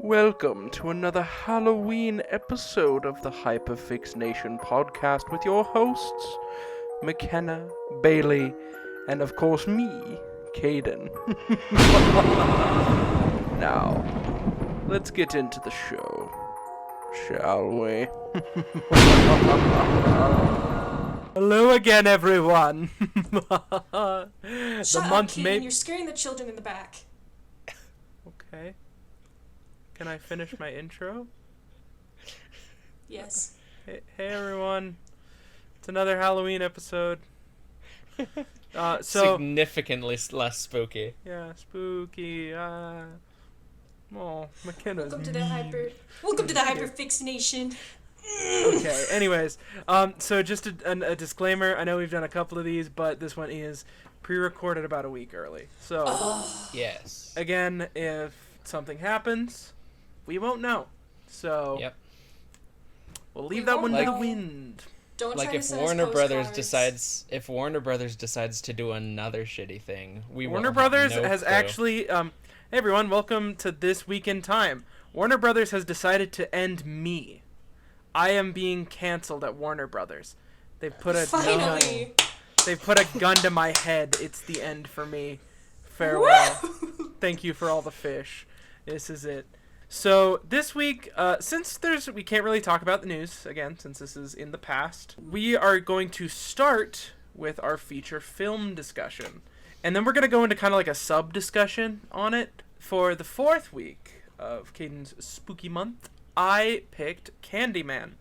Welcome to another Halloween episode of the Hyperfixnation podcast with your hosts, McKenna, Bailey, and of course me, Kaden. Now, let's get into the show, shall we? Hello again, everyone. Shut up, Kaden. You're scaring the children in the back. Okay. Can I finish my intro? Yes. Hey everyone. It's another Halloween episode. Significantly less spooky. Yeah, spooky. Oh, McKenna's Welcome to the Hyperfixnation. Okay, anyways. So just a disclaimer. I know we've done a couple of these, but this one is pre-recorded about a week early. So, Yes. Again, if something happens, we won't know. So, Yep. We'll leave that one to the know. wind. Don't Like try if to send Warner us Brothers postcards. decides to do another shitty thing, we Warner will Brothers have no has clue. actually hey everyone, welcome to This Week in Time. Warner Brothers has decided to end me. I am being canceled at Warner Brothers. They've put a Finally. They've put a gun to my head. It's the end for me. Farewell. Thank you for all the fish. This is it. So this week, since we can't really talk about the news again, since this is in the past, we are going to start with our feature film discussion, and then we're gonna go into kind of like a sub discussion on it. For the fourth week of Caden's spooky month, I picked Candyman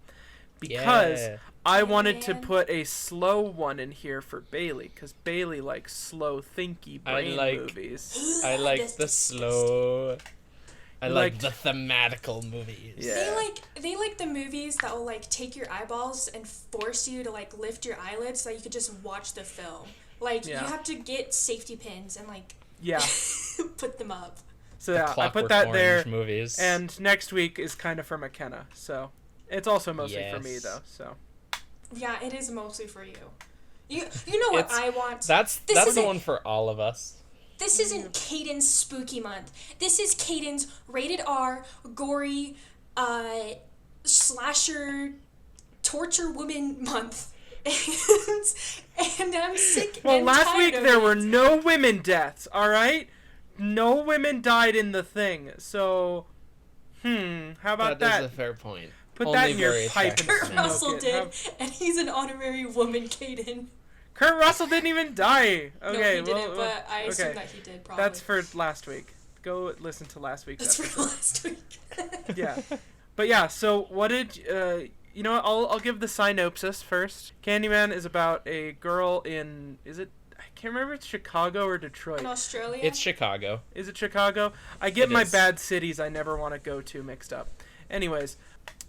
because I wanted to put a slow one in here for Bailey, because Bailey likes slow, thinky brain movies. I like That's the disgusting. slow. I like Like- the thematical movies. Yeah. They like the movies that will like take your eyeballs and force you to like lift your eyelids so you could just watch the film. Like Yeah. you have to get safety pins and like Yeah. put them up. So yeah, I Clockwork put that Orange there. movies. And next week is kind of for McKenna, so it's also mostly for me Yes. though. So Yeah, it is mostly for you. You know what It's- I want? that's This the isn't- one for all of us. This isn't Caden's spooky month. This is Caden's rated R, gory, slasher, torture woman month. And I'm sick well, and last tired week of there it. were no women deaths. All right, no women died in the thing. So, how about That that? is a fair point. Put Only that in your very pipe and attractive Kurt women. Russell smoke it. did, and he's an honorary woman, Caden. Kurt Russell didn't even die. Okay, No, he well, didn't, but I assume okay. that he did, probably. That's for last week. Go listen to last week's That's episode. for last week. Yeah, but yeah. So what did you know? I'll give the synopsis first. Candyman is about a girl in I can't remember if it's Chicago or Detroit. In Australia? It's Chicago. Is it Chicago? I get It my is. bad cities I never want to go to mixed up. Anyways,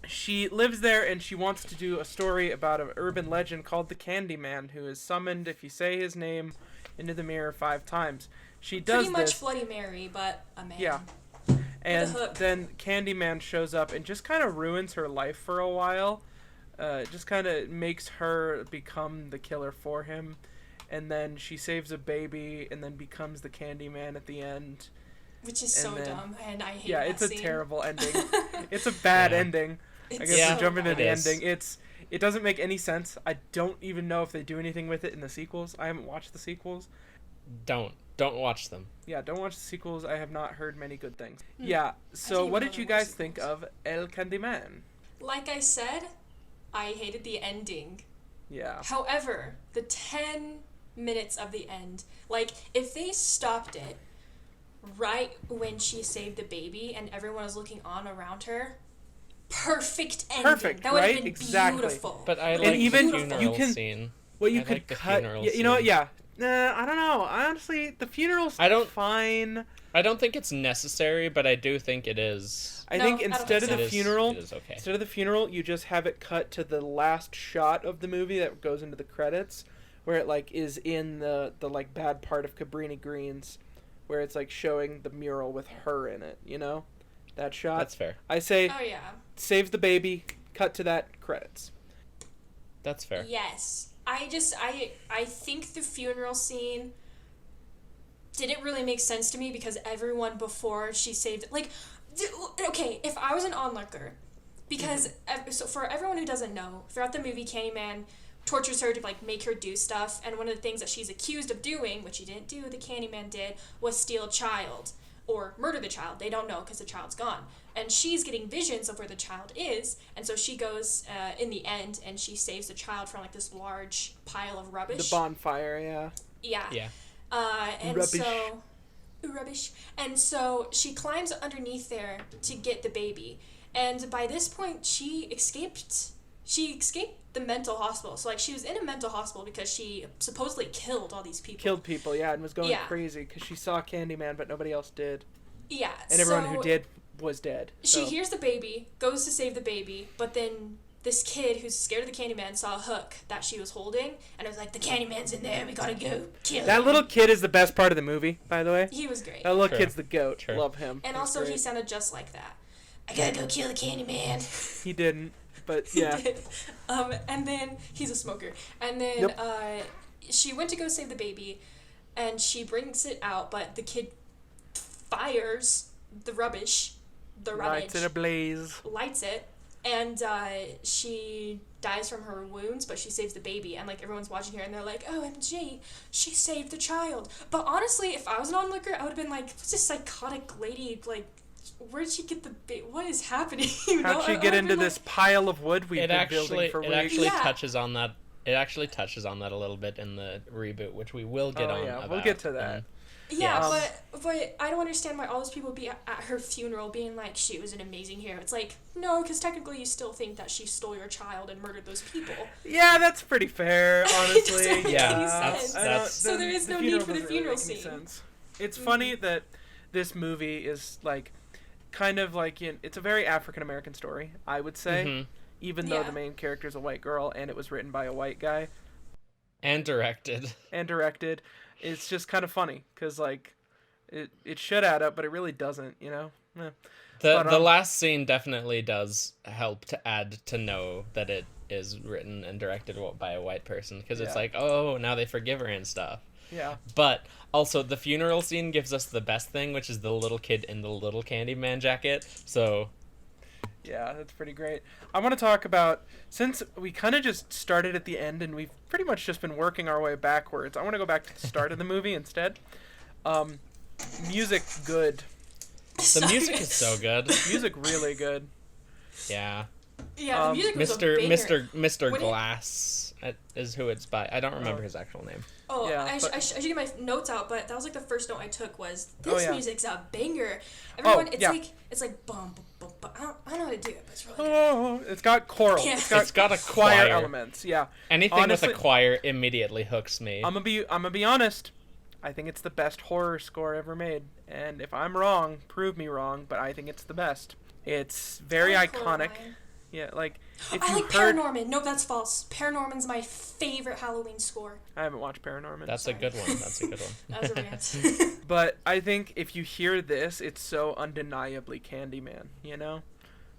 she lives there and she wants to do a story about an urban legend called the Candyman, who is summoned if you say his name into the mirror 5 times. She does Pretty much this. Bloody Mary, but a man. Yeah. And hook. then Candyman shows up and just kind of ruins her life for a while. Just kind of makes her become the killer for him. And then she saves a baby and then becomes the Candyman at the end. Which is so And then- dumb, and I hate Yeah, that it's a scene. terrible ending. It's a bad Yeah. ending. I It's guess Yeah, we're jumping to it the is. ending. It doesn't make any sense. I don't even know if they do anything with it in the sequels. I haven't watched the sequels. Don't watch them. Yeah, don't watch the sequels. I have not heard many good things. Hmm. Yeah, so didn't what even did you know there were guys think sequels. of El Candyman? Like I said, I hated the ending. Yeah. However, the 10 minutes of the end, like, if they stopped it right when she saved the baby and everyone was looking on around her, perfect ending. Perfect, that would have right? been Exactly. beautiful. But I And like even the you funeral can- scene. Well, you I could like the cut. funeral You know what? scene. Yeah. I don't know. Honestly, the funeral's I don't- fine. I don't think it's necessary, but I do think it is. I No, think I don't instead think of the It is- funeral, it is okay. instead of the funeral, you just have it cut to the last shot of the movie that goes into the credits, where it like is in the like bad part of Cabrini Greens, where it's like showing the mural with her in it. You know, that shot. That's fair. I say Oh, yeah. save the baby, cut to that credits. That's fair. Yes. I think the funeral scene didn't really make sense to me because everyone before she saved, like, Okay, if I was an onlooker, because so for everyone who doesn't know, throughout the movie, Candyman tortures her to like make her do stuff, and one of the things that she's accused of doing, which she didn't do, the Candyman did, was steal a child or murder the child. They don't know because the child's gone, and she's getting visions of where the child is, and so she goes in the end and she saves the child from like this large pile of rubbish. The bonfire, yeah. Yeah. And Rubbish. so rubbish. And so she climbs underneath there to get the baby. And by this point, she escaped the mental hospital. So, like, she was in a mental hospital because she supposedly killed all these people. Killed people, yeah, and was going crazy because she saw Candyman, but nobody else did. Yeah. And everyone who did was dead. She hears the baby, goes to save the baby, but then this kid who's scared of the Candyman saw a hook that she was holding, and it was like, the Candyman's in there, we gotta go kill him. That little kid is the best part of the movie, by the way. He was great. That little True. kid's the goat. True. Love him. And He's also, great. he sounded just like that. I gotta go kill the Candyman. He didn't, but yeah. He did. And then, he's a smoker. And then, she went to go save the baby, and she brings it out, but the kid fires the rubbish. Lights in a blaze. Lights it, and she dies from her wounds, but she saves the baby, and like everyone's watching her and they're like, OMG, she saved the child. But honestly, if I was an onlooker, I would have been like, what's this psychotic lady, like, where did she get the baby? What is happening? How'd she get into this pile of wood we've been building for weeks? It actually touches on that. It actually touches on that a little bit in the reboot, which we will get on. Yeah, we'll get to that. Yeah, but I don't understand why all those people be at her funeral being like, she was an amazing hero. It's like, no, because technically you still think that she stole your child and murdered those people. Yeah, that's pretty fair, honestly. It doesn't make any sense. That's so there is no need for the funeral scene. Sense. It's funny that this movie is like, kind of like, it's a very African-American story, I would say, even though the main character is a white girl and it was written by a white guy. And directed. It's just kind of funny because like it should add up, but it really doesn't, you know. The last scene definitely does help to add to know that it is written and directed by a white person, because it's like, oh, now they forgive her and stuff. Yeah. But also the funeral scene gives us the best thing, which is the little kid in the little Candyman jacket. So yeah, that's pretty great. I want to talk about, since we kind of just started at the end and we've pretty much just been working our way backwards, I want to go back to the start of the movie instead. Music, good. The music is so good. Music really good. Yeah. Yeah, the music was a banger. Mr. Glass is who it's by. I don't remember his actual name. Oh, yeah, I should get my notes out, but that was like the first note I took was, this Oh, yeah. music's a banger. Everyone, yeah. it's like bum, bum, bum. I don't know how to do it, but it's really good. Oh, it's got choral. Yeah. It's got a choir choir elements. Yeah. Anything Honestly, with a choir immediately hooks me. I'm gonna be honest. I think it's the best horror score ever made, and if I'm wrong, prove me wrong. But I think it's the best. It's very iconic. Yeah, like if I you like heard... Paranorman. No, that's false. Paranorman's my favorite Halloween score. I haven't watched Paranorman. That's a good one. That's a good one. That was a rant. But I think if you hear this, it's so undeniably Candyman, you know?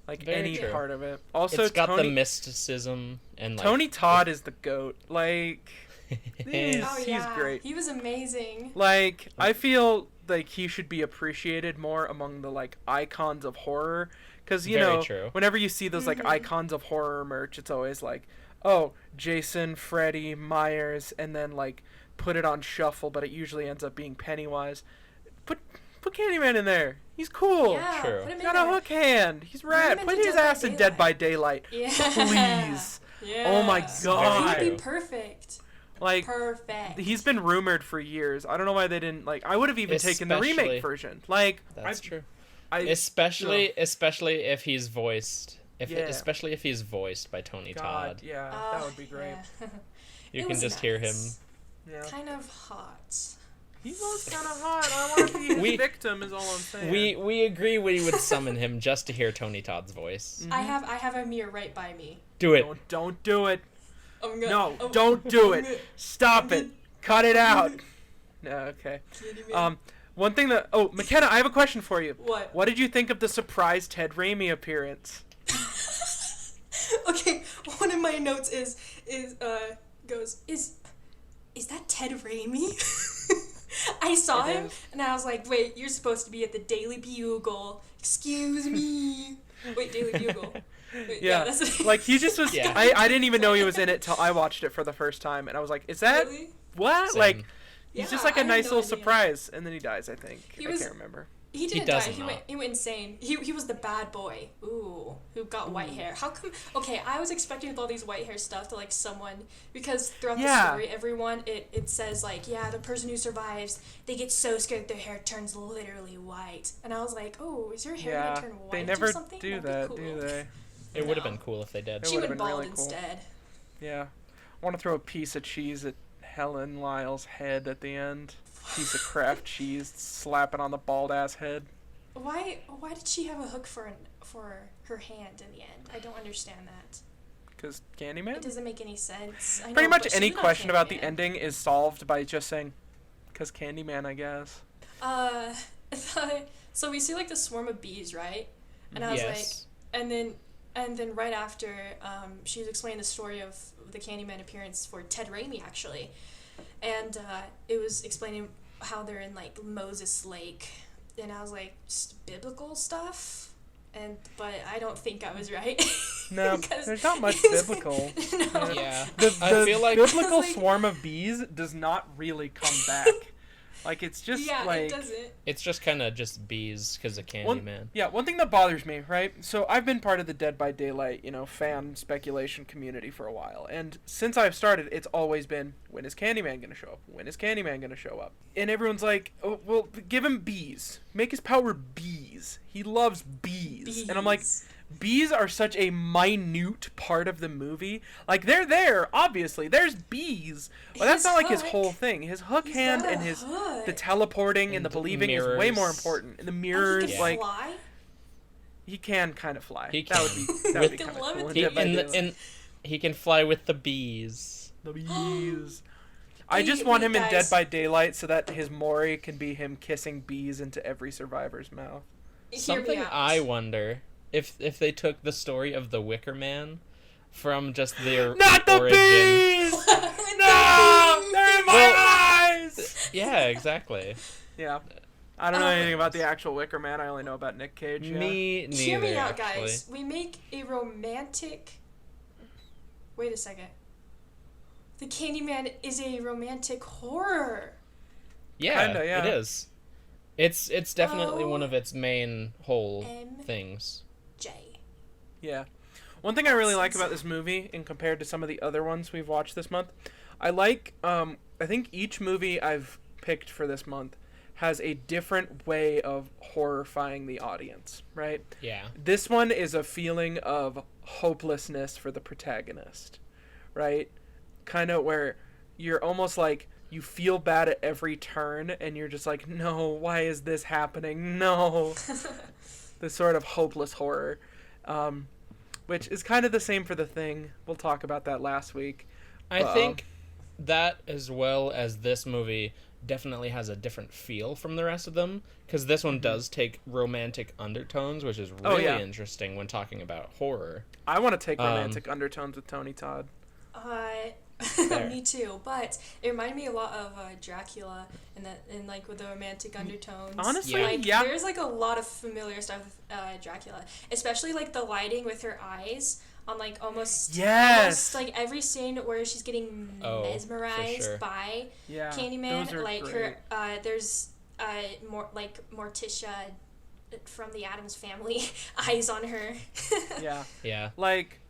Like Very any true. part of it. Also, It's got Tony, the mysticism and like Tony Todd is the GOAT. Like, he's yeah. great. He was amazing. Like, I feel like he should be appreciated more among the, like, icons of horror. Because, you Very know, true. whenever you see those, like, icons of horror merch, it's always like, oh, Jason, Freddy, Myers, and then, like, put it on shuffle, but it usually ends up being Pennywise. Put Candyman in there. He's cool. Yeah, True. put him in Got there. a hook hand. He's rad. him Put into his Dead by ass in Dead by Daylight. Yeah. Please. Yeah. Oh my God. He'd be perfect. Like, Perfect. he's been rumored for years. I don't know why they didn't, like, I would have even taken the Especially- remake version. Like, That's true. Especially if he's voiced. Especially if he's voiced by Tony God, Todd. yeah, that would be great. Yeah. You It can was just hear him. nice. Yeah. Kind of hot. He was kind of hot. I want to be his victim is all I'm saying. We agree we would summon him just to hear Tony Todd's voice. I have a mirror right by me. Do it. Don't do it. I'm No, don't do it. Stop it. Cut it out. No, okay. One thing that... Oh, McKenna, I have a question for you. What? What did you think of the surprise Ted Raimi appearance? Okay, one of my notes goes, is that Ted Raimi? I saw him, and I was like, wait, you're supposed to be at the Daily Bugle. Excuse me. Wait, Daily Bugle. Wait, yeah, that's like, he just was... Yeah. I didn't even know he was in it till I watched it for the first time, and I was like, is that... Really? What? Same. Like, he's just like a nice little idea. surprise, and then he dies, I think. I can't remember. He didn't die. He went insane. He was the bad boy. Ooh, who got white hair. How come? Okay, I was expecting with all these white hair stuff to like someone, because throughout the story, everyone it says like, yeah, the person who survives, they get so scared their hair turns literally white. And I was like, oh, is your hair gonna turn white they never or something? do That'd that, be cool. do they? It would have been cool if they did. She went bald really cool. instead. Yeah, I want to throw a piece of cheese at Helen Lyle's head at the end. Piece of Kraft cheese slapping on the bald ass head. Why did she have a hook for her hand in the end? I don't understand that. Because Candyman? It doesn't make any sense. I Pretty know, much any question about the ending is solved by just saying, because Candyman, I guess. So we see like the swarm of bees, right? And I was like, and then right after, she was explaining the story of the Candyman appearance for Ted Raimi, actually. And it was explaining how they're in like Moses Lake. And I was like, just biblical stuff? But I don't think I was right. No, there's not much biblical. No. Yeah. I feel like biblical swarm of bees does not really come back. Like, it's just like... it doesn't. It's just kind of just bees because of Candyman. One thing that bothers me, right? So I've been part of the Dead by Daylight, fan speculation community for a while. And since I've started, it's always been, when is Candyman going to show up? When is Candyman going to show up? And everyone's like, oh, well, give him bees. Make his power bees. He loves bees. And I'm like... Bees are such a minute part of the movie. Like, they're there, obviously. There's bees. But that's not like his whole thing. His hook hand and the teleporting and the believing is way more important. And the mirrors, he can fly? He can kind of fly. He can. That would be kind of cool. He can fly with the bees. The bees. I just want him in Dead by Daylight so that his Mori can be him kissing bees into every survivor's mouth. Something I wonder... If they took the story of the Wicker Man from just their Not the origin. Bees! No! They're in my eyes! Yeah, exactly. Yeah. I don't know anything about the actual Wicker Man. I only know about Nick Cage. Yeah. Me neither, Hear me out, actually. guys. We make a romantic... Wait a second. The Candyman is a romantic horror. Yeah, kinda, yeah. It is. It's definitely one of its main whole things. Yeah. One thing I really like about this movie, in compared to some of the other ones we've watched this month, I think each movie I've picked for this month has a different way of horrifying the audience, right? Yeah. This one is a feeling of hopelessness for the protagonist, right? Kind of where you're almost like, you feel bad at every turn, and you're just like, no, why is this happening? No. This sort of hopeless horror. Which is kind of the same for The Thing. We'll talk about that last week. I think that, as well as this movie, definitely has a different feel from the rest of them, because this one does take romantic undertones, which is really interesting when talking about horror. I want to take romantic undertones with Tony Todd. Me too, but it reminded me a lot of Dracula, and like with the romantic undertones. Honestly, there's like a lot of familiar stuff with Dracula, especially like the lighting with her eyes on like almost like every scene where she's getting mesmerized by Candyman. Like great. There's more like Morticia from the Addams Family eyes on her. Yeah. Like.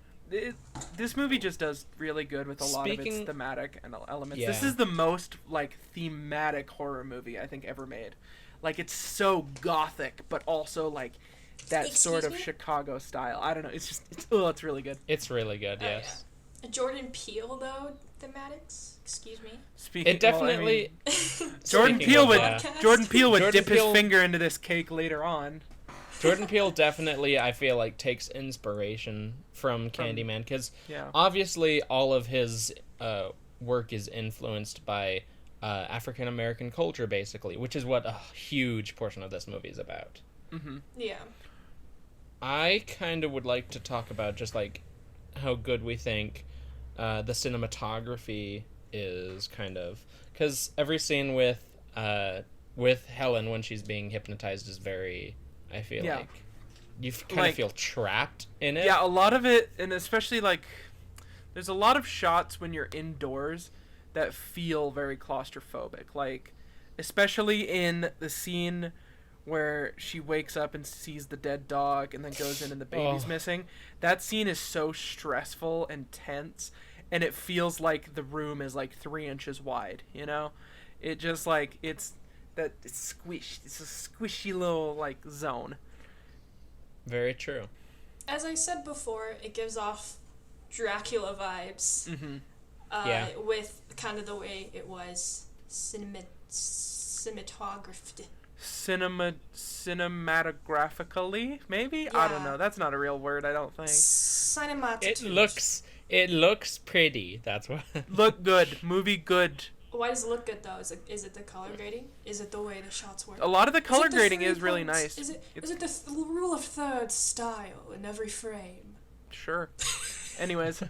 This movie just does really good with a lot of its thematic and elements. Yeah. This is the most, like, thematic horror movie I think ever made. Like, it's so gothic, but also, like, that sort of Chicago style. I don't know. It's really good. It's really good, yes. Yeah. Jordan Peele, though, thematics? Excuse me? It definitely... Jordan Peele would dip his finger into this cake later on. Jordan Peele definitely, I feel like, takes inspiration from Candyman, because obviously all of his work is influenced by African American culture, basically, which is what a huge portion of this movie is about. Mm-hmm. Yeah. I kind of would like to talk about just like how good we think the cinematography is, kind of, because every scene with with Helen when she's being hypnotized is very, I feel like you kind of feel trapped in it. Yeah, a lot of it, and especially like there's a lot of shots when you're indoors that feel very claustrophobic, like especially in the scene where she wakes up and sees the dead dog and then goes in and the baby's missing. That scene is so stressful and tense, and it feels like the room is like 3 inches wide, you know? It just like, it's squished. It's a squishy little like zone. Very true. As I said before, it gives off Dracula vibes. Mm-hmm. With kind of the way it was cinematographed. Cinematographically, maybe? Yeah. I don't know. That's not a real word, I don't think. It looks pretty. That's what. Look good. Movie good. Why does it look good though? Is it the color grading? Is it the way the shots work? A lot of the color grading is really nice. Is it the rule of third style in every frame? Sure. Anyways,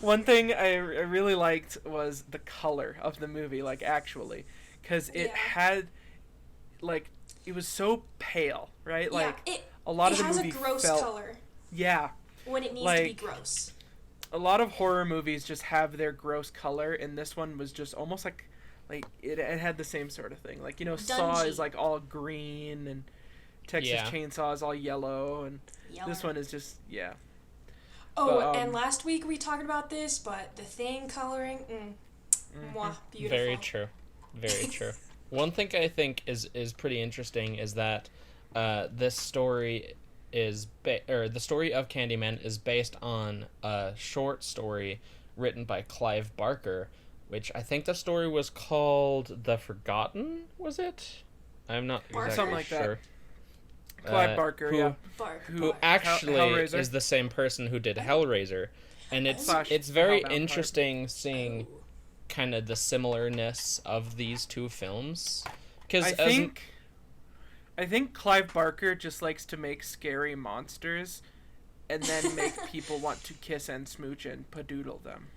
one thing I really liked was the color of the movie, like actually, because it had, like, it was so pale, right? Like a lot of the movie has a gross color. Yeah. When it needs to be gross. A lot of horror movies just have their gross color, and this one was just almost like it had the same sort of thing. Like, you know, Saw is like all green, and Texas Chainsaw is all yellow, and this one is just, Oh, but, and last week we talked about this, but the Thing coloring, mwah, beautiful. Very true. Very true. One thing I think is pretty interesting is that this story the story of Candyman is based on a short story written by Clive Barker, which I think the story was called The Forgotten, was it? I'm not exactly something like sure. That. Clive Barker, who actually is the same person who did Hellraiser, and it's very interesting seeing kind of the similarness of these two films. Because I think Clive Barker just likes to make scary monsters and then make people want to kiss and smooch and padoodle them.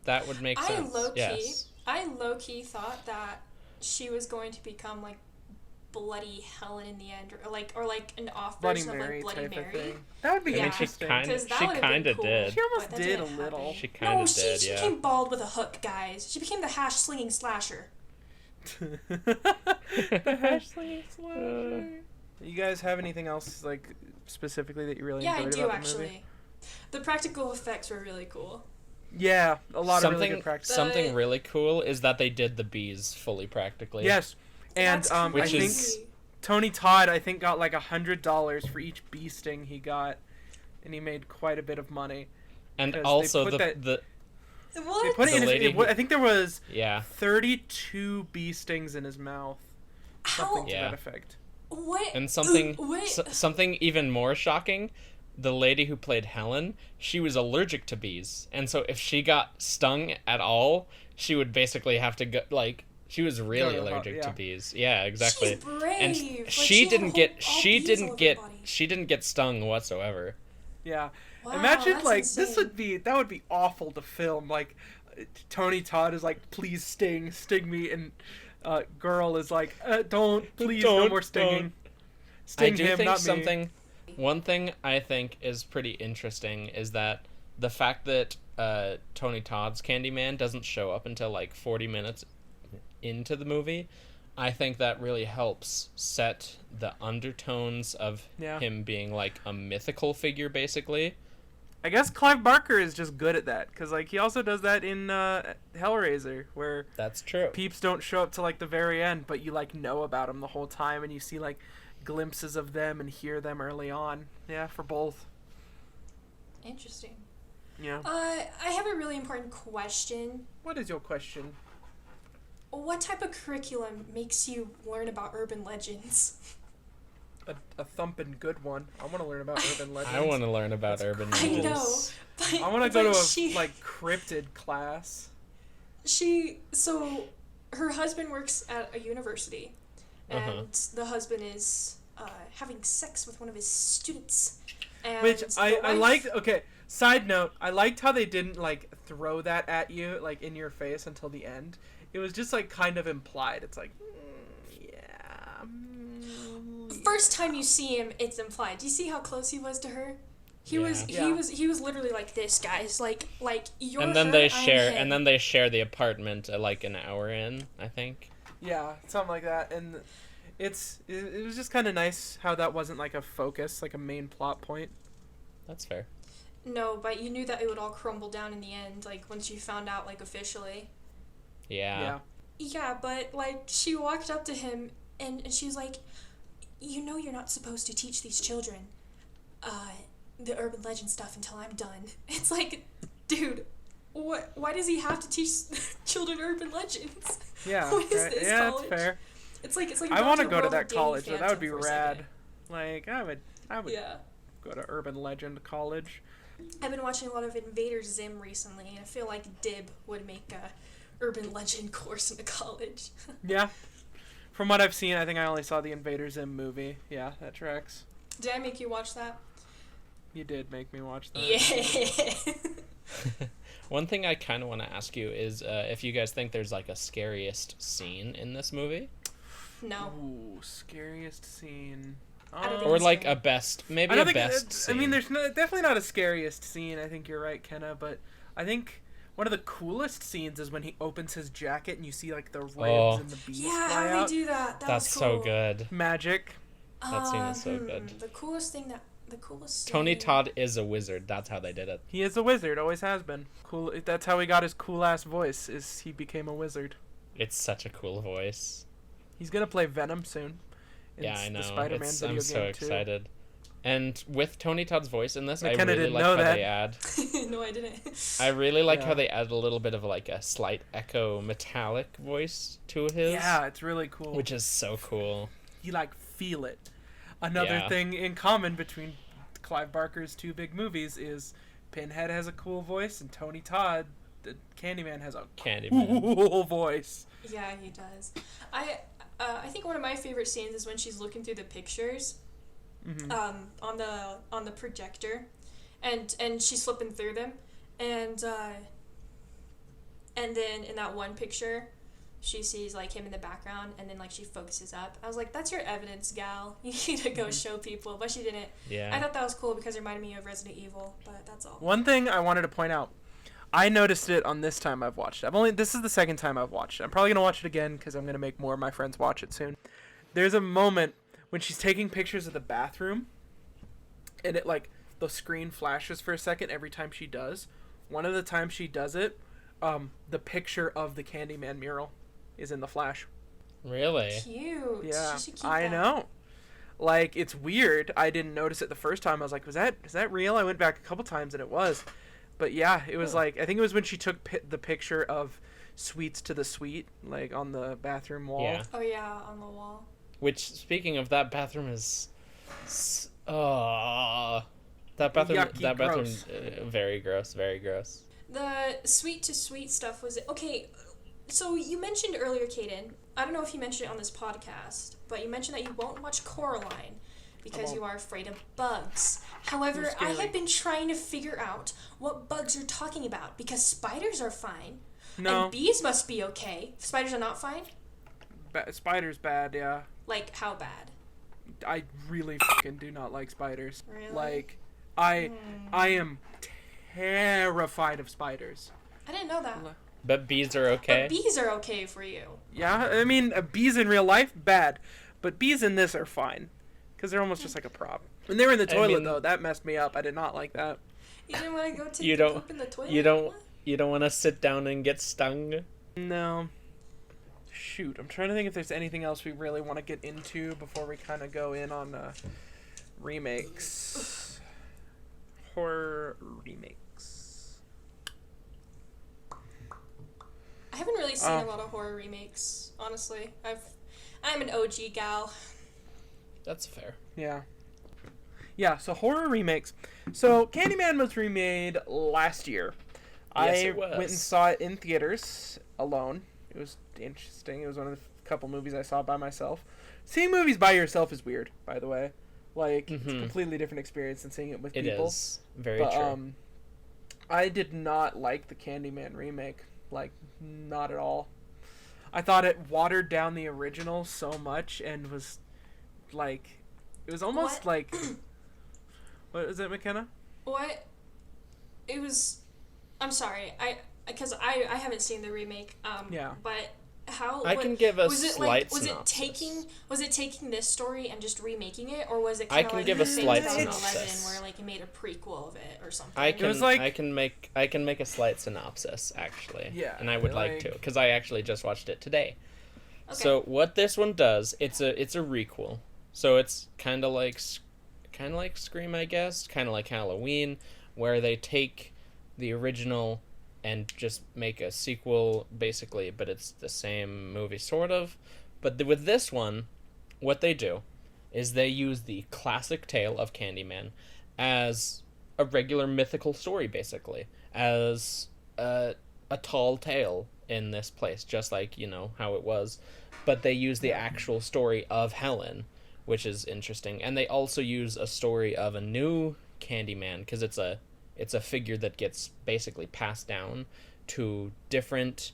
That would make sense. I low-key thought that she was going to become like Bloody Helen in the end, or like an off version of like Bloody Mary. Thing. That would be interesting. She kind of did. She almost did a little. She kind of did, she became bald with a hook, guys. She became the hash-slinging slasher. The hash-slinging slasher. You guys have anything else like specifically that you really enjoyed about the movie? Yeah, I do actually. The practical effects were really cool. Yeah, a lot of really good practical. Something really cool is that they did the bees fully practically. Yes. And I think Tony Todd, got like $100 for each bee sting he got, and he made quite a bit of money. And also what? They put it in I think there was 32 bee stings in his mouth. Something to that effect. What? And something even more shocking, the lady who played Helen, she was allergic to bees, and so if she got stung at all, she would basically have to go like. She was really allergic to bees. Yeah, exactly. She's brave. And she didn't get stung whatsoever. Yeah. Wow, imagine like insane. That would be awful to film. Like Tony Todd is like, please sting me, and girl is like, don't no more stinging. Sting him, not me. One thing I think is pretty interesting is that the fact that Tony Todd's Candyman doesn't show up until like 40 minutes into the movie, I think that really helps set the undertones of him being like a mythical figure, basically. I guess Clive Barker is just good at that, because like he also does that in Hellraiser, where that's true. Peeps don't show up till like the very end, but you like know about them the whole time, and you see like glimpses of them and hear them early on. Yeah, for both. Interesting. Yeah. I have a really important question. What is your question? What type of curriculum makes you learn about urban legends? A thumping good one. I want to learn about urban legends. I want to learn about urban legends. I know. But, I want to go to a cryptid class. So her husband works at a university, and the husband is having sex with one of his students. And which I liked. Okay, Side note, I liked how they didn't, like, throw that at you, like, in your face until the end. It was just, like, kind of implied. It's like, First time you see him, it's implied. Do you see how close he was to her? He was literally like this, guys. Like you're And then her, they I'm share him. and then they share the apartment like an hour in, I think. Yeah, something like that. And it was just kind of nice how that wasn't like a focus, like a main plot point. That's fair. No, but you knew that it would all crumble down in the end, like once you found out, like officially. Yeah. Yeah, but like she walked up to him and she's like, you know, you're not supposed to teach these children the urban legend stuff until I'm done. It's like, dude, why does he have to teach children urban legends? Yeah. What is this yeah, college? that's fair. It's like I want to go to that college, though. That would be rad. Like, I would go to urban legend college. I've been watching a lot of Invader Zim recently, and I feel like Dib would make a urban legend course in the college. Yeah. From what I've seen, I think I only saw the Invader Zim movie. Yeah, that tracks. Did I make you watch that? You did make me watch that. Yeah. One thing I kind of want to ask you is if you guys think there's like a scariest scene in this movie. No. Ooh, scariest scene. Or like a best, maybe a best scene. I mean, there's definitely not a scariest scene. I think you're right, Kenna, but I think one of the coolest scenes is when he opens his jacket and you see like the ribs and the bees fly how out. they do that. That's cool. So good. Magic. That scene is so good. The coolest scene. Tony Todd is a wizard. That's how they did it. He is a wizard. Always has been. Cool. That's how he got his cool ass voice. Is he became a wizard. It's such a cool voice. He's gonna play Venom soon. Yeah, I know. The Spider-Man video I'm so game excited. Too. And with Tony Todd's voice in this, I McKenna really didn't like know how that. they add. No, I didn't. I really like how they add a little bit of like a slight echo metallic voice to his. Yeah, it's really cool. Which is so cool. You like feel it. Another thing in common between Clive Barker's two big movies is Pinhead has a cool voice and Tony Todd, the Candyman, has a cool voice. Yeah, he does. I think one of my favorite scenes is when she's looking through the pictures, on the projector, and she's flipping through them, and then in that one picture, she sees like him in the background, and then like she focuses up. I was like, that's your evidence, gal. You need to go show people, but she didn't. Yeah. I thought that was cool because it reminded me of Resident Evil, but that's all. One thing I wanted to point out. I noticed it on this time I've watched it. This is the second time I've watched it. I'm probably going to watch it again because I'm going to make more of my friends watch it soon. There's a moment when she's taking pictures of the bathroom and it like the screen flashes for a second every time she does. One of the times she does it, the picture of the Candyman mural is in the flash. Really? Cute. Yeah, She should keep I that. know. Like, it's weird. I didn't notice it the first time. I was like, is that real? I went back a couple times and it was. But yeah, it was like, I think it was when she took the picture of Sweets to the Sweet, like on the bathroom wall. Yeah. Oh yeah, on the wall. Which, speaking of that bathroom, is that bathroom. Yucky, that bathroom, gross. Very gross. Very gross. The Sweet to Sweet stuff was okay. So you mentioned earlier, Kaden. I don't know if you mentioned it on this podcast, but you mentioned that you won't watch Coraline because you are afraid of bugs. However, I have been trying to figure out what bugs you're talking about because spiders are fine. No. And bees must be okay. Spiders are not fine? Spiders bad, yeah. Like, how bad? I really fucking do not like spiders. Really? Like, I am terrified of spiders. I didn't know that. But bees are okay? But bees are okay for you. Yeah, I mean, bees in real life, bad. But bees in this are fine. Because they're almost just like a prop. When they were in the toilet, though, that messed me up. I did not like that. You didn't want to go take the poop in the toilet? You don't want to sit down and get stung? No. Shoot, I'm trying to think if there's anything else we really want to get into before we kind of go in on remakes. Horror remakes. I haven't really seen a lot of horror remakes, honestly. I'm an OG gal. That's fair. Yeah. Yeah, so horror remakes. So Candyman was remade last year. Yes, I it was. went and saw it in theaters alone. It was interesting. It was one of the couple movies I saw by myself. Seeing movies by yourself is weird, by the way. Like, it's a completely different experience than seeing it with people. It is. Very true. I did not like the Candyman remake. Like, not at all. I thought it watered down the original so much and was, like... It was almost like... What is it, McKenna? What? It was... I'm sorry. Because I haven't seen the remake. Yeah. But... How I can give a slight synopsis. Was it taking this story and just remaking it, or was it kind of like give a slight 2011 synopsis. where like you made a prequel of it or something? I can make a slight synopsis actually. Yeah. And I would like to, because I actually just watched it today. Okay. So what this one does, it's a requel. So it's kind of like Scream, I guess, kind of like Halloween, where they take the original and just make a sequel, basically, but it's the same movie, sort of. But with this one, what they do is they use the classic tale of Candyman as a regular mythical story, basically, as a tall tale in this place, just like, you know, how it was. But they use the actual story of Helen, which is interesting. And they also use a story of a new Candyman, because it's a figure that gets basically passed down to different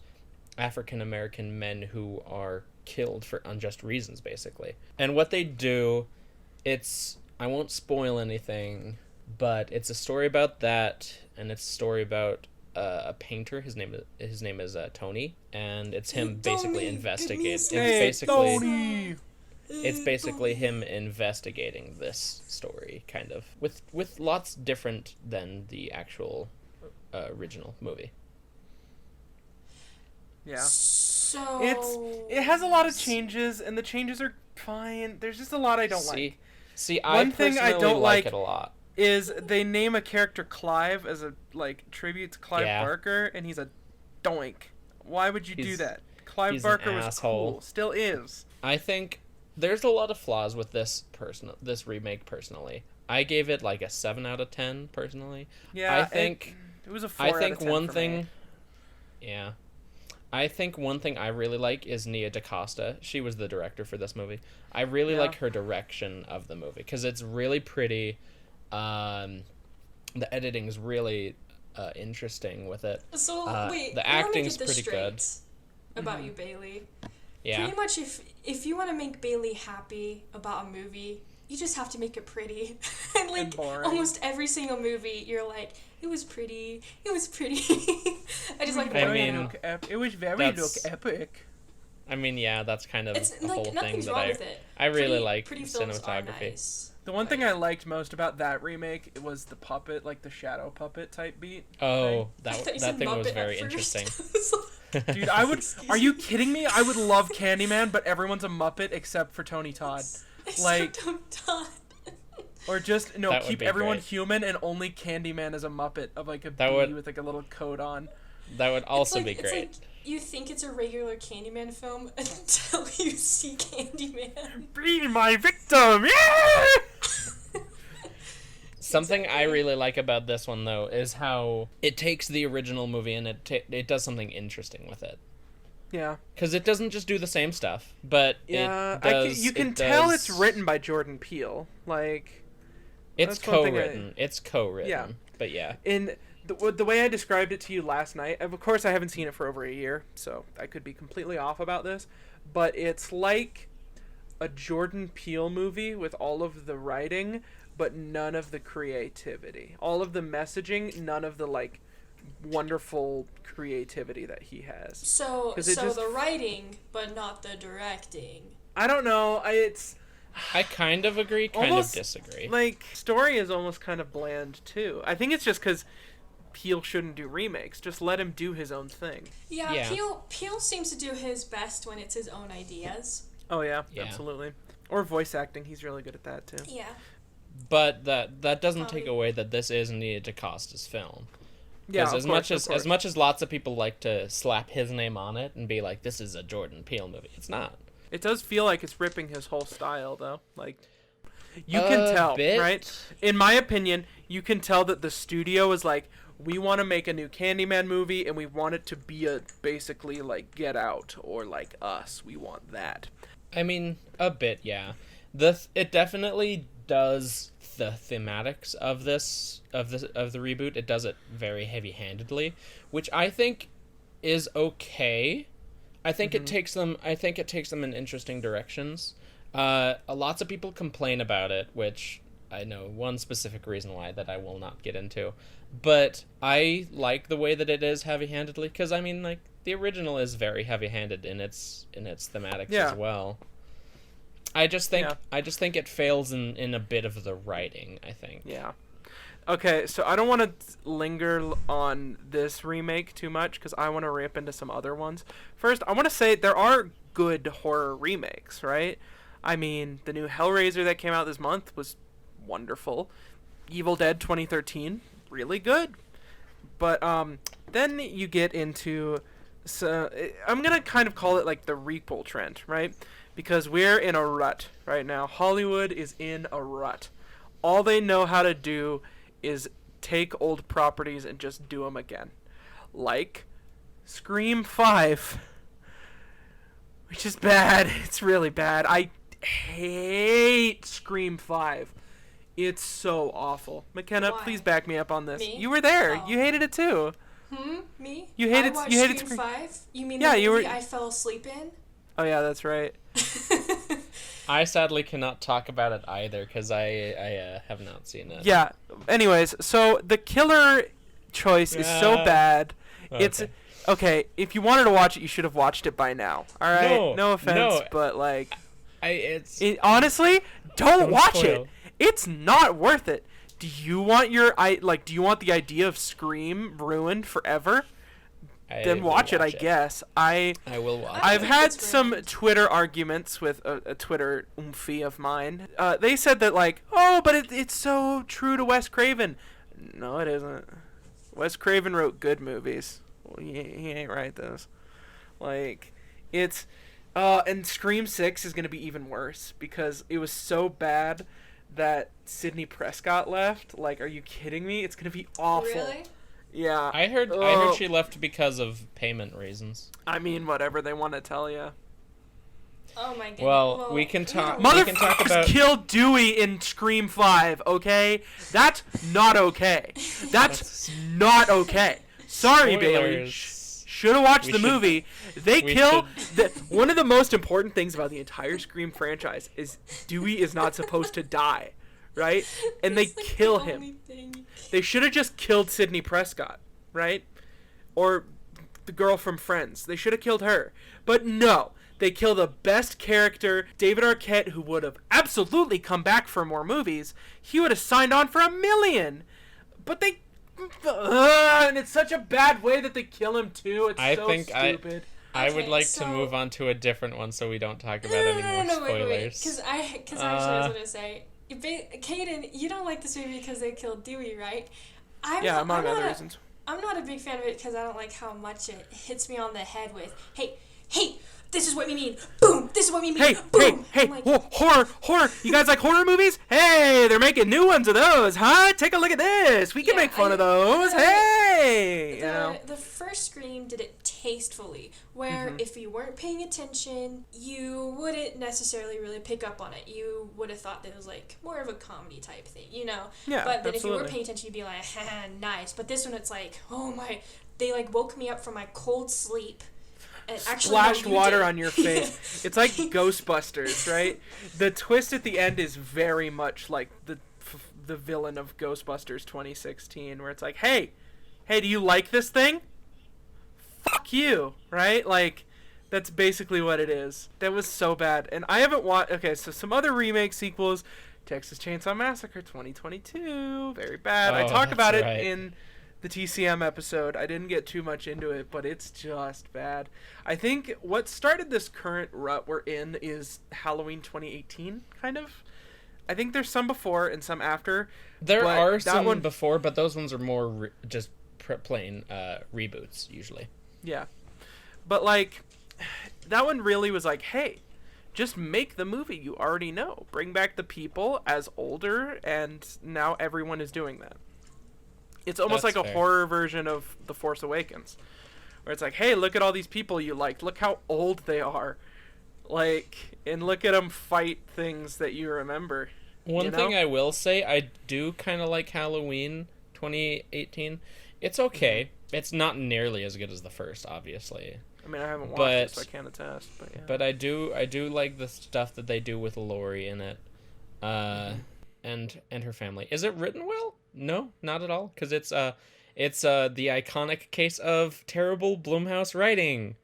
African-American men who are killed for unjust reasons, basically. And what they do, I won't spoil anything, but it's a story about that, and it's a story about a painter. His name is Tony, and it's him basically investigating. It's basically him investigating this story, kind of, with lots different than the actual original movie. Yeah. So it has a lot of changes, and the changes are fine. There's just a lot I don't like. One thing I don't like it a lot is they name a character Clive as a tribute to Clive Barker, and he's a doink. Why would you do that? Clive Barker was cool, still is. I think there's a lot of flaws with this remake. Personally, I gave it like a 7 out of 10. Personally, yeah, I think it was a 4 out of 10 one for thing. Me. Yeah, I think one thing I really like is Nia DaCosta. She was the director for this movie. I really like her direction of the movie because it's really pretty. The editing is really interesting with it. So wait, the acting's pretty good. About you, Bailey. Yeah. Pretty much, if you want to make Bailey happy about a movie, you just have to make it pretty. And and boring. Almost every single movie, you're like, it was pretty. It was pretty. I just like. It was very epic. I mean, yeah, that's kind of it's the whole thing that that I really like pretty cinematography. Nice. The one thing I liked most about that remake was the puppet, like the shadow puppet type beat. Oh, that thing was very interesting. Dude, are you kidding me? I would love Candyman, but everyone's a Muppet except for Tony Todd. Except Tony Todd. Or just, keep everyone human and only Candyman as a Muppet of like a bee with like a little coat on. That would also be great. Like you think it's a regular Candyman film until you see Candyman. Be my victim! Yeah! Something I really like about this one, though, is how it takes the original movie and it does something interesting with it. Yeah. Because it doesn't just do the same stuff, but it does... You can tell it's written by Jordan Peele. It's co-written. It's co-written. Yeah. But yeah. In the way I described it to you last night, of course I haven't seen it for over a year, so I could be completely off about this, but it's like a Jordan Peele movie with all of the writing, but none of the creativity. All of the messaging, none of the wonderful creativity that he has. So the writing, but not the directing. I don't know. I kind of agree, kind of disagree. Story is almost kind of bland too. I think it's just because Peele shouldn't do remakes. Just let him do his own thing. Yeah. Peele seems to do his best when it's his own ideas. Oh yeah. Absolutely. Or voice acting. He's really good at that too. Yeah. But that doesn't take away that this is Nia DaCosta's film. Yeah, as much as lots of people like to slap his name on it and be like, this is a Jordan Peele movie, it's not. It does feel like it's ripping his whole style, though. You can tell, right? In my opinion, you can tell that the studio is like, we want to make a new Candyman movie, and we want it to be basically like Get Out or like Us. We want that. I mean, a bit, yeah. It definitely does the thematics of the reboot. It does it very heavy-handedly, which I think is okay. I think it takes them in interesting directions. Lots of people complain about it, which I know one specific reason why that I will not get into. But I like the way that it is heavy-handedly, because I mean, like, the original is very heavy-handed in its thematics as well. I just think it fails in a bit of the writing, I think. Yeah. Okay, so I don't want to linger on this remake too much because I want to ramp into some other ones. First, I want to say there are good horror remakes, right? I mean, the new Hellraiser that came out this month was wonderful. Evil Dead 2013, really good. But then you get into... So I'm going to kind of call it like the requel trend, right? Because we're in a rut right now. Hollywood is in a rut. All they know how to do is take old properties and just do them again. Like Scream 5, which is bad. It's really bad. I hate Scream 5. It's so awful. McKenna, please back me up on this. Me? You were there. Oh. You hated it too. Me? You hated Scream 5? You mean the movie I fell asleep in? Oh yeah, that's right. I sadly cannot talk about it either because I have not seen it. Yeah. Anyways, so the killer choice is so bad. Okay. It's okay. If you wanted to watch it, you should have watched it by now. All right. No offense, but like, honestly, don't watch spoil. it. It's not worth it. Do you want do you want the idea of Scream ruined forever? Then watch it, I guess. I will watch it. I've had some Twitter arguments with a Twitter oomphy of mine. They said that, like, oh, but it's so true to Wes Craven. No, it isn't. Wes Craven wrote good movies. Well, he ain't write those. Like, it's... and Scream 6 is going to be even worse because it was so bad that Sidney Prescott left. Like, are you kidding me? It's going to be awful. Really? Yeah. I heard she left because of payment reasons. I mean, whatever they want to tell you. Oh my goodness. Well, we can talk. Motherfuckers killed Dewey in Scream 5. Okay, that's not okay. That's not okay. Sorry, Bailey. Should have watched the movie. They kill one of the most important things about the entire Scream franchise is Dewey is not supposed to die, right? And they kill him. They should have just killed Sidney Prescott, right? Or the girl from Friends. They should have killed her. But no, they kill the best character, David Arquette, who would have absolutely come back for more movies. He would have signed on for 1 million. But they... and it's such a bad way that they kill him, too. It's so stupid. I would like to move on to a different one so we don't talk about any more spoilers. Wait. Because actually I was going to say... Kaden, you don't like this movie because they killed Dewey, right? Among other reasons. I'm not a big fan of it because I don't like how much it hits me on the head with, hey, this is what we mean. Boom, this is what we mean. Boom. Hey, like, horror. You guys like horror movies? Hey, they're making new ones of those, huh? Take a look at this. We can make fun of those. Hey! The first Scream did it tastefully, where if you weren't paying attention, you wouldn't necessarily really pick up on it. You would have thought that it was like more of a comedy type thing, you know? Yeah, but then absolutely. if you were paying attention, you'd be like, nice. But this one, it's like, oh my, they like woke me up from my cold sleep. And splashed water on your face. It's like Ghostbusters, right? The twist at the end is very much like the villain of Ghostbusters 2016, where it's like, hey, do you like this thing? Fuck you, right? Like, that's basically what it is. That was so bad. And I haven't watched... Okay, so some other remake sequels. Texas Chainsaw Massacre 2022. Very bad. I talk about it in... the TCM episode. I didn't get too much into it, but it's just bad. I think what started this current rut we're in is Halloween 2018, kind of. I think there's some before and some after. There are some before, but those ones are more just plain reboots, usually. Yeah. But, like, that one really was like, hey, just make the movie you already know. Bring back the people as older, and now everyone is doing that. It's almost like a horror version of The Force Awakens, where it's like, hey, look at all these people you liked. Look how old they are. Like, and look at them fight things that you remember. One thing I will say, I do kind of like Halloween 2018. It's okay. It's not nearly as good as the first, obviously. I mean, I haven't watched it, so I can't attest. But yeah. But I do like the stuff that they do with Laurie in it, and her family. Is it written well? No, not at all. Because it's the iconic case of terrible Blumhouse writing.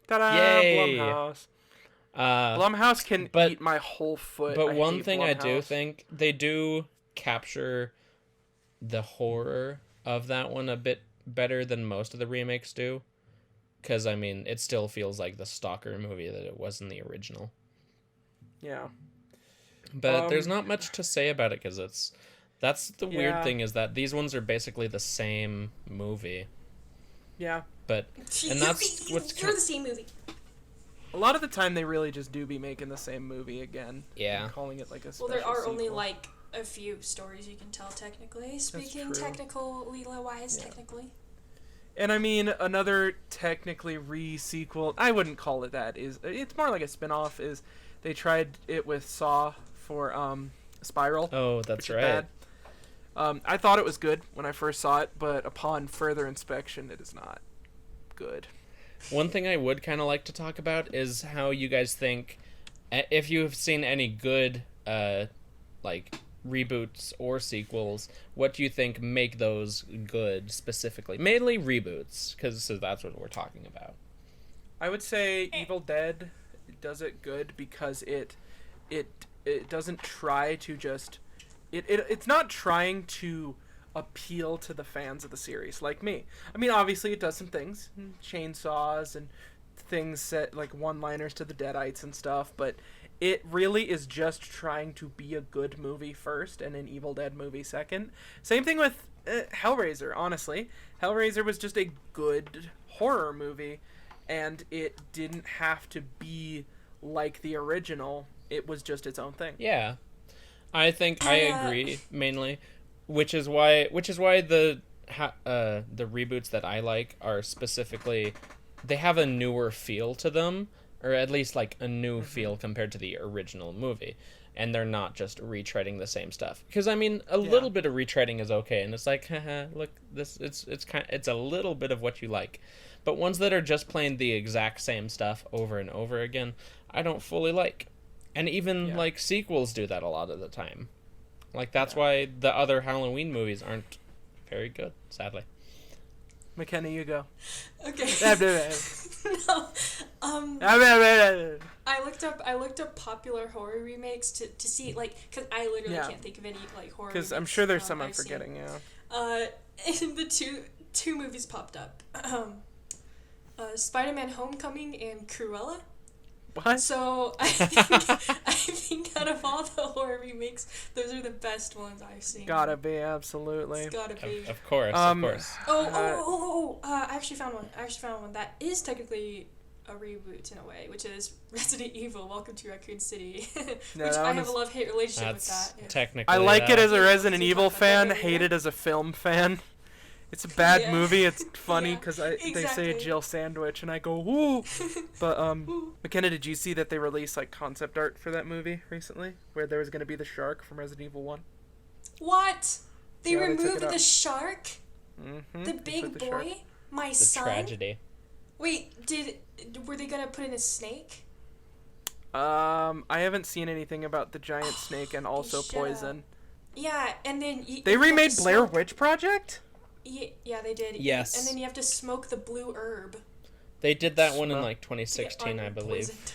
Ta-da! Yay! Blumhouse. Blumhouse can eat my whole foot. But one thing I do think they do capture the horror of that one a bit better than most of the remakes do. Because, I mean, it still feels like the stalker movie that it was in the original. Yeah. But there's not much to say about it, because that's the weird thing, is that these ones are basically the same movie. Yeah. And that's what's... You're the same movie. A lot of the time, they really just do be making the same movie again. Yeah. Calling it like a special there are sequel. only like a few stories you can tell technically. Speaking technically wise, technically. And I mean, another technically re-sequel, I wouldn't call it that, it's more like a spin-off, is they tried it with Saw for Spiral. Oh, that's right. I thought it was good when I first saw it, but upon further inspection, it is not good. One thing I would kind of like to talk about is how you guys think, if you have seen any good, like, reboots or sequels, what do you think make those good specifically? Mainly reboots, because that's what we're talking about. I would say Evil Dead does it good because it doesn't try to just... It's not trying to appeal to the fans of the series like me. I mean, obviously it does some things, chainsaws and things set like one-liners to the Deadites and stuff, but it really is just trying to be a good movie first and an Evil Dead movie second. Same thing with Hellraiser, honestly. Hellraiser was just a good horror movie, and it didn't have to be like the original. It was just its own thing. Yeah. I think I agree mainly, which is why the reboots that I like are specifically, they have a newer feel to them, or at least like a new feel compared to the original movie, and they're not just retreading the same stuff. Because I mean, a little bit of retreading is okay, and it's like, haha, look, this it's a little bit of what you like, but ones that are just playing the exact same stuff over and over again, I don't fully like. And even, like, sequels do that a lot of the time. Like, that's why the other Halloween movies aren't very good, sadly. McKenna, you go. Okay. No. I looked up popular horror remakes to see, like, because I literally can't think of any, like, horror remakes. Because I'm sure there's some I'm forgetting, And the two movies popped up. Spider-Man Homecoming and Cruella. What? So I think out of all the horror remakes, those are the best ones I've seen. Gotta be, absolutely. It's gotta be. Of course. I actually found one that is technically a reboot in a way, which is Resident Evil: Welcome to Raccoon City, which I have a love-hate relationship with that. Technically, I like it as a Resident Evil fan, hate it as a film fan. It's a bad movie. It's funny because they say Jill Sandwich, and I go, ooh. But, McKenna, did you see that they released, like, concept art for that movie recently? Where there was going to be the shark from Resident Evil 1? What? They removed the shark? Mm-hmm. The big boy? Shark. My son? Tragedy. Wait, were they going to put in a snake? I haven't seen anything about the giant snake and also poison. Yeah, and then... They remade Blair Witch Project? Yeah, they did. Yes. And then you have to smoke the blue herb. They did that one in like 2016, I believe. Poisoned.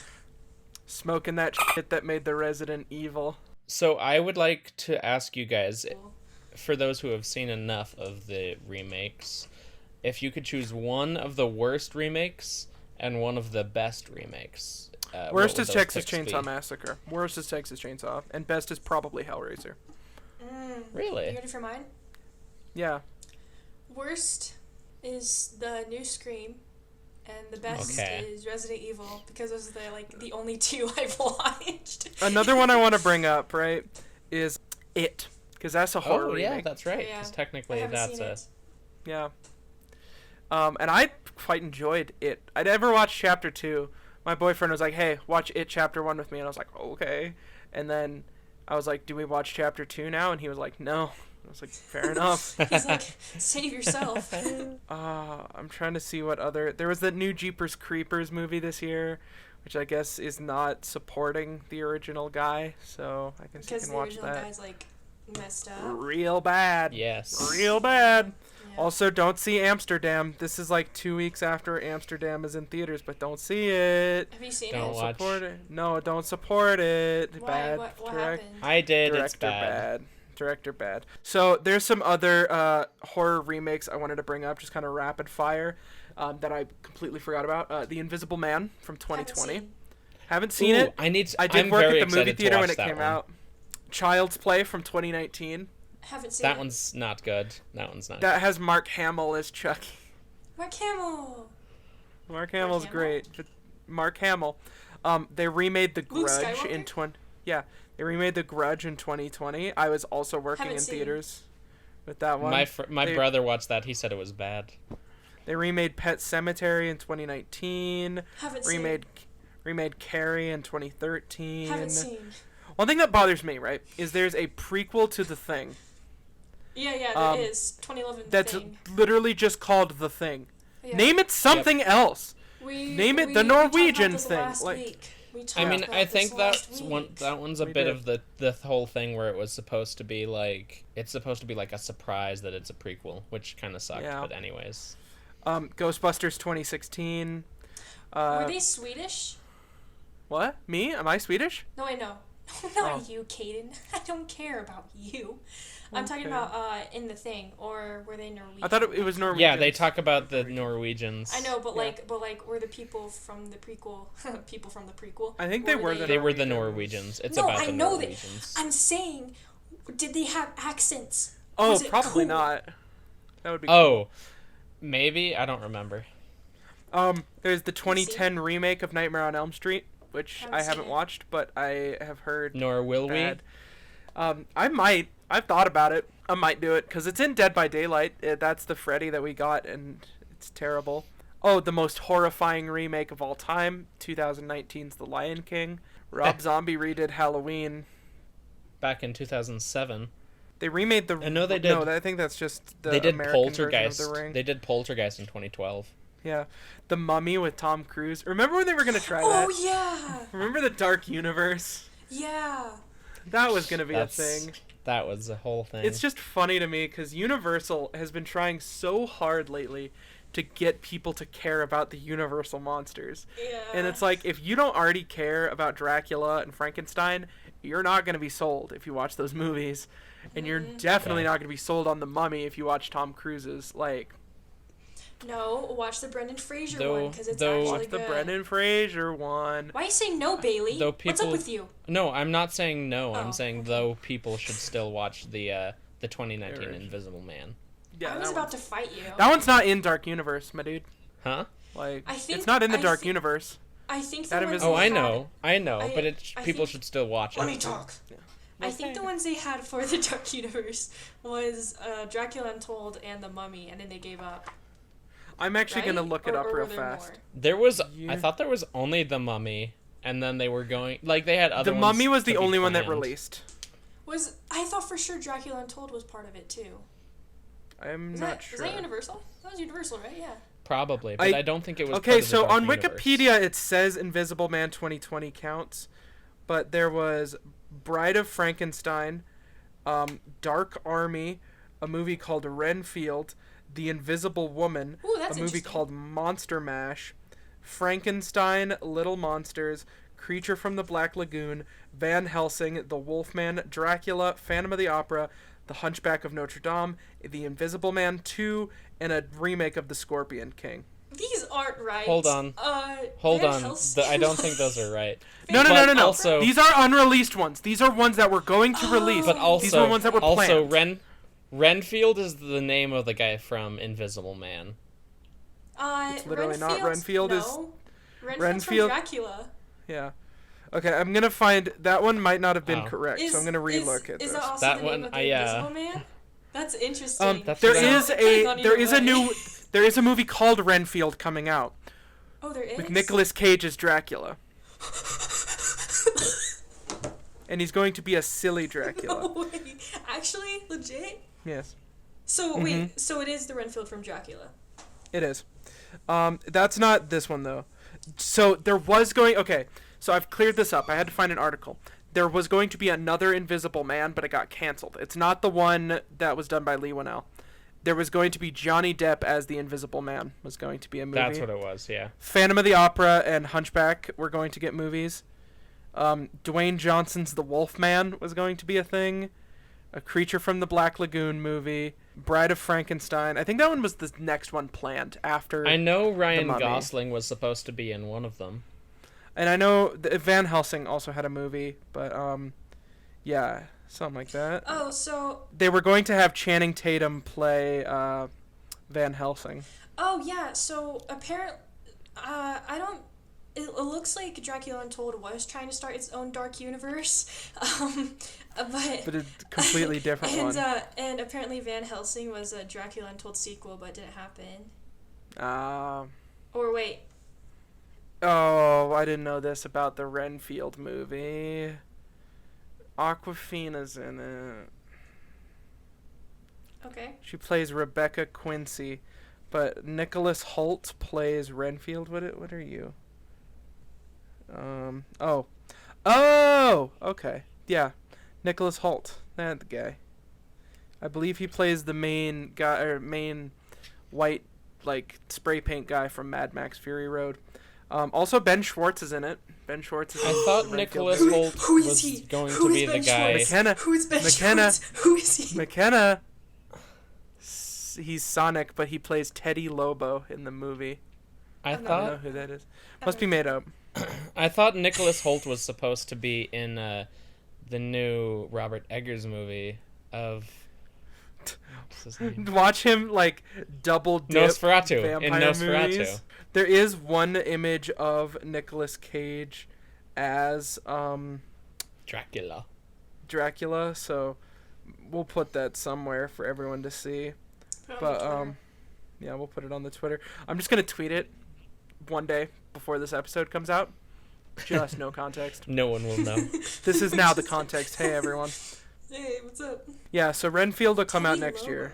Smoking that shit that made the Resident Evil. So I would like to ask you guys, for those who have seen enough of the remakes, if you could choose one of the worst remakes and one of the best remakes. Worst is Texas Chainsaw Massacre. Worst is Texas Chainsaw. And best is probably Hellraiser. Really? You ready for mine? Yeah. Worst is the new Scream, and the best is Resident Evil, because those are the only two I've watched. Another one I want to bring up, right, is It, because that's a horror remake. Yeah, that's right. Because technically that's a... Yeah. And I quite enjoyed It. I never watched Chapter 2. My boyfriend was like, hey, watch It Chapter 1 with me, and I was like, okay. And then I was like, do we watch chapter 2 now? And he was like, no. I was like, fair enough. He's like, save yourself. I'm trying to see what other... There was the new Jeepers Creepers movie this year, which I guess is not supporting the original guy, so I guess you can watch that. Because the original guy's, like, messed up. Real bad. Yes. Real bad. Yeah. Also, don't see Amsterdam. This is like 2 weeks after Amsterdam is in theaters, but don't see it. Have you seen Don't it? watch. Support it. No, don't support it. Why? Bad. What direct- happened? I did. It's Director bad. Director bad. So there's some other horror remakes I wanted to bring up, just kind of rapid fire, that I completely forgot about. The Invisible Man from 2020. Haven't seen it. I did I'm work at the movie theater when it came one. out. Child's Play from 2019. Haven't seen That it. one's not good. That one's not. That has Mark Hamill as Chucky. Mark Hamill. Mark Hamill's Hamill? great. But Mark Hamill. They remade The Luke Grudge Skywalker? in They remade The Grudge in 2020. I was also working Haven't in seen. theaters with that one. My brother watched that. He said it was bad. They remade Pet Sematary in 2019. Haven't Remade Carrie in 2013. seen. Haven't seen. One thing that bothers me, right, is there's a prequel to The Thing. Yeah, there is. 2011 That's thing. literally just called The Thing. Yeah. Name it something else. Name it the we talked Norwegians about this thing. last Like, week. We I talked mean, about I this think last that's week. one. That one's a We bit did. of the whole thing where it was supposed to be like like a surprise that it's a prequel, which kind of sucked. Yeah. But anyways, Ghostbusters 2016. Were they Swedish? What? Me? Am I Swedish? No, I know. Not Oh. you, Kaden. I don't care about you. I'm talking Okay. about in The Thing, or were they Norwegian? I thought it was Norwegian. yeah, they talk about the Norwegians. I know, but Yeah. like, were the people from the prequel? People from the prequel. I think they were the They were the Norwegians. Norwegians. It's No, about I the know that. Norwegians. I'm saying, did they have accents? Oh, Was it probably cool? not. That would be cool. Oh, maybe I don't remember. There's the 2010 remake of Nightmare on Elm Street, which Haven't I seen haven't it. watched, but I have heard Nor will bad. I might. I've thought about it. I might do it because it's in Dead by Daylight. That's the Freddy that we got, and it's terrible. Oh, the most horrifying remake of all time, 2019's The Lion King. Rob Zombie redid Halloween. Back in 2007, They remade the. I know they did. No, I think that's just the they did American Poltergeist. version of The Ring. They did Poltergeist in 2012. Yeah, The Mummy with Tom Cruise. Remember when they were gonna try that? Oh yeah, Remember the Dark Universe? yeah. That was gonna be That's- a thing. That was a whole thing. It's just funny to me because Universal has been trying so hard lately to get people to care about the Universal monsters. Yeah. And it's like, if you don't already care about Dracula and Frankenstein, you're not going to be sold if you watch those movies. And you're definitely Yeah. not going to be sold on The Mummy if you watch Tom Cruise's. Like, No, watch the Brendan Fraser Though- one because it's though- actually watch the good. Brendan Fraser one. Why are you saying no, Bailey? Though What's up people- with you? No, I'm not saying no. Oh, I'm saying okay. though people should still watch the 2019 There. Invisible Man. Yeah, I was that about one's- to fight you. That one's not in Dark Universe, my dude. Huh? Like, I think- it's not in the I Dark think- Universe. I think That the ones invisible- Oh, they I had- know, I- but I people think- should still watch it. Let me talk. Yeah. I think the ones they had for the Dark Universe was Dracula Untold and The Mummy, and then they gave up. I'm actually right? going to look it Or- up or were real there fast. more? There was, Yeah. I thought there was only The Mummy, and then they were going like they had other. The ones Mummy was to the be only one that planned. released. I thought for sure Dracula Untold was part of it too. I'm Is not that, sure. is that Universal? That was Universal, right? Yeah. Probably, but I don't think it was. Okay, part of the so Dark on Universe. Wikipedia it says Invisible Man 2020 counts, but there was Bride of Frankenstein, Dark Army, a movie called Renfield, The Invisible Woman, Ooh, that's a movie interesting. called Monster Mash, Frankenstein, Little Monsters, Creature from the Black Lagoon, Van Helsing, The Wolfman, Dracula, Phantom of the Opera, The Hunchback of Notre Dame, The Invisible Man 2, and a remake of The Scorpion King. These aren't right. Hold on. Hold Van on. Helsing I don't think those are right. No. But also- These are unreleased ones. These are ones that we're going to release. But also, these are ones that were planned. Renfield is the name of the guy from Invisible Man. It's literally not. Renfield is- no. Renfield's Renfield- from Dracula. Yeah. Okay, I'm gonna find that one might not have been Oh. correct, so I'm gonna relook at Is this. that also That the one, name of the yeah. Invisible Man? That's interesting. That's There what is It could've gone either a way. new there is a movie called Renfield coming out Oh, there is. with Nicolas Cage as Dracula. And he's going to be a silly Dracula. No way. Actually, legit? Yes. So, wait, so it is the Renfield from Dracula. It is. That's not this one, though. So there was okay, so I've cleared this up. I had to find an article. There was going to be another Invisible Man, but it got canceled. It's not the one that was done by Lee Winnell. There was going to be Johnny Depp as the Invisible Man was going to be a movie. That's what it was, yeah. Phantom of the Opera and Hunchback were going to get movies. Dwayne Johnson's The Wolfman was going to be a thing. A Creature from the Black Lagoon movie. Bride of Frankenstein. I think that one was the next one planned after I know Ryan Gosling was supposed to be in one of them. And I know Van Helsing also had a movie, but yeah, something like that. Oh, so they were going to have Channing Tatum play Van Helsing. Oh yeah, so apparently, I don't. It looks like Dracula Untold was trying to start its own dark universe, but a completely different one. And apparently Van Helsing was a Dracula Untold sequel, but didn't happen. Or wait. Oh, I didn't know this about the Renfield movie. Awkwafina's in it. Okay. She plays Rebecca Quincy, but Nicholas Hoult plays Renfield. What are you? Okay. Yeah. Nicholas Hoult. That the guy. I believe he plays the main guy, or main white, like, spray paint guy from Mad Max Fury Road. Also, Ben Schwartz is in it. Ben Schwartz is in it. I thought Nicholas Hoult was going to be the guy. McKenna. Who's Ben Schwartz? Who is he? McKenna. He's Sonic, but he plays Teddy Lobo in the movie. I don't know who that is. Must be made up. I thought Nicholas Hoult was supposed to be in the new Robert Eggers movie of... What's his name? Watch him, like, double dip Nosferatu. vampire In Nosferatu. movies. There is one image of Nicolas Cage as Dracula, so we'll put that somewhere for everyone to see. But yeah, we'll put it on the Twitter. I'm just gonna tweet it one day before this episode comes out. Just no context. No one will know. This is now the context. Hey everyone. Hey, what's up? Yeah, so Renfield will come out next year.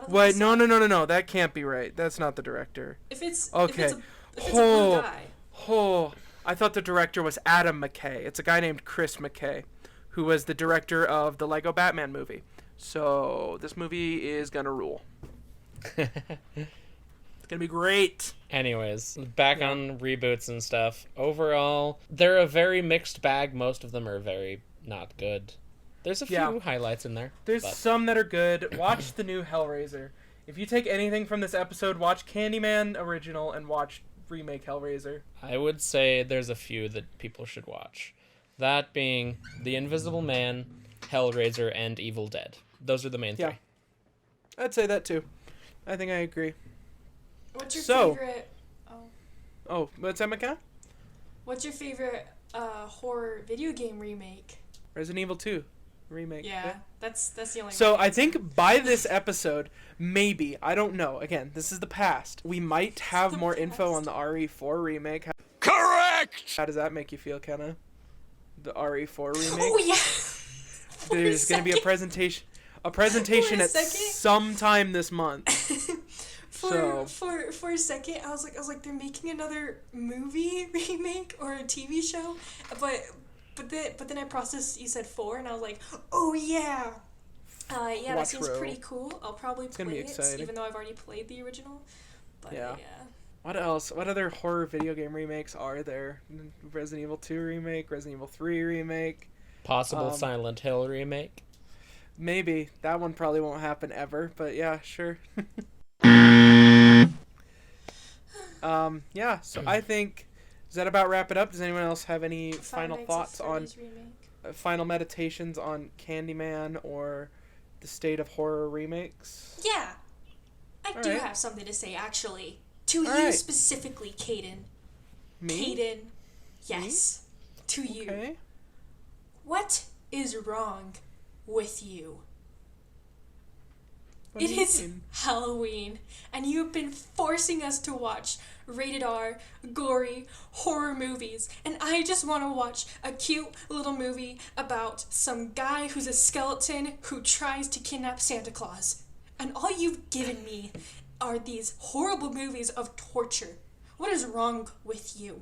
Wait, no. That can't be right. That's not the director. If it's okay. If it's a blue guy. I thought the director was Adam McKay. It's a guy named Chris McKay, who was the director of the Lego Batman movie. So this movie is gonna rule. It's gonna be great. Anyways, back on reboots and stuff. Overall, they're a very mixed bag. Most of them are very not good. There's a few highlights in there. There's some that are good. Watch the new Hellraiser. If you take anything from this episode, watch Candyman original and watch remake Hellraiser. I would say there's a few that people should watch. That being The Invisible Man, Hellraiser, and Evil Dead. Those are the main three. I'd say that too. I think I agree. What's your favorite... Oh, what's that, McKenna? What's your favorite horror video game remake? Resident Evil 2 remake. Yeah, that's the only. So I think by this episode, maybe, I don't know. Again, this is the past. We might have more info on the RE4 remake. Correct! How does that make you feel, Kenna? The RE4 remake? Oh yeah. There's going to be a presentation at sometime this month. For a second, I was like, they're making another movie remake or a TV show, but then I processed. You said 4, and I was like, oh yeah, that seems pretty cool. I'll probably play it, even though I've already played the original. But yeah. What else? What other horror video game remakes are there? Resident Evil 2 remake, Resident Evil 3 remake, possible Silent Hill remake. Maybe that one probably won't happen ever, but yeah, sure. Yeah. So I think. Does that about wrap it up? Does anyone else have any final thoughts on final meditations on Candyman or the state of horror remakes? Yeah. I do have something to say, actually. To you specifically, Kaden. Me? Kaden. Yes. Me? To you. Okay. What is wrong with you? It is Halloween, and you've been forcing us to watch rated R, gory, horror movies, and I just want to watch a cute little movie about some guy who's a skeleton who tries to kidnap Santa Claus. And all you've given me are these horrible movies of torture. What is wrong with you?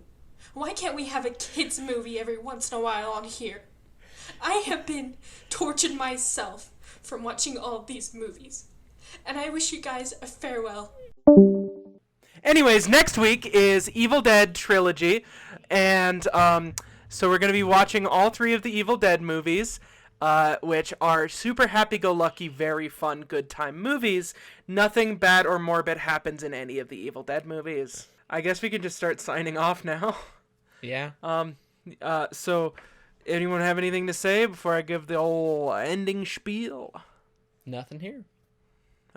Why can't we have a kids movie every once in a while on here? I have been tortured myself from watching all of these movies. And I wish you guys a farewell. Anyways, next week is Evil Dead trilogy, and so we're going to be watching all 3 of the Evil Dead movies, which are super happy-go-lucky, very fun, good time movies. Nothing bad or morbid happens in any of the Evil Dead movies. I guess we can just start signing off now. Yeah. So, anyone have anything to say before I give the old ending spiel? Nothing here.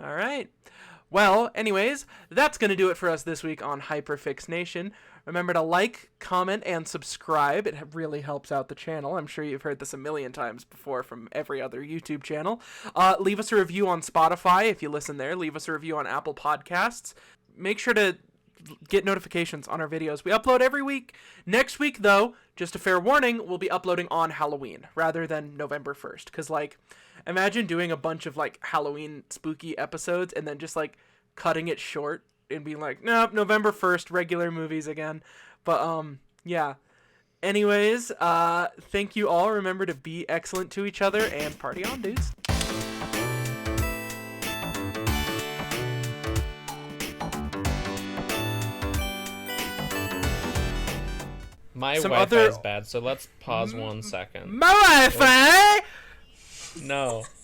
All right. Well, anyways, that's going to do it for us this week on Hyperfixnation. Remember to like, comment, and subscribe. It really helps out the channel. I'm sure you've heard this a million times before from every other YouTube channel. Leave us a review on Spotify if you listen there. Leave us a review on Apple Podcasts. Make sure to get notifications on our videos. We upload every week. Next week, though, just a fair warning, we'll be uploading on Halloween rather than November 1st. Because, imagine doing a bunch of, Halloween spooky episodes and then just, cutting it short and being like, nope, November 1st, regular movies again. But, yeah. Anyways, thank you all. Remember to be excellent to each other and party on, dudes. My Wi-Fi is bad, so let's pause 1 second. My Wi-Fi? No.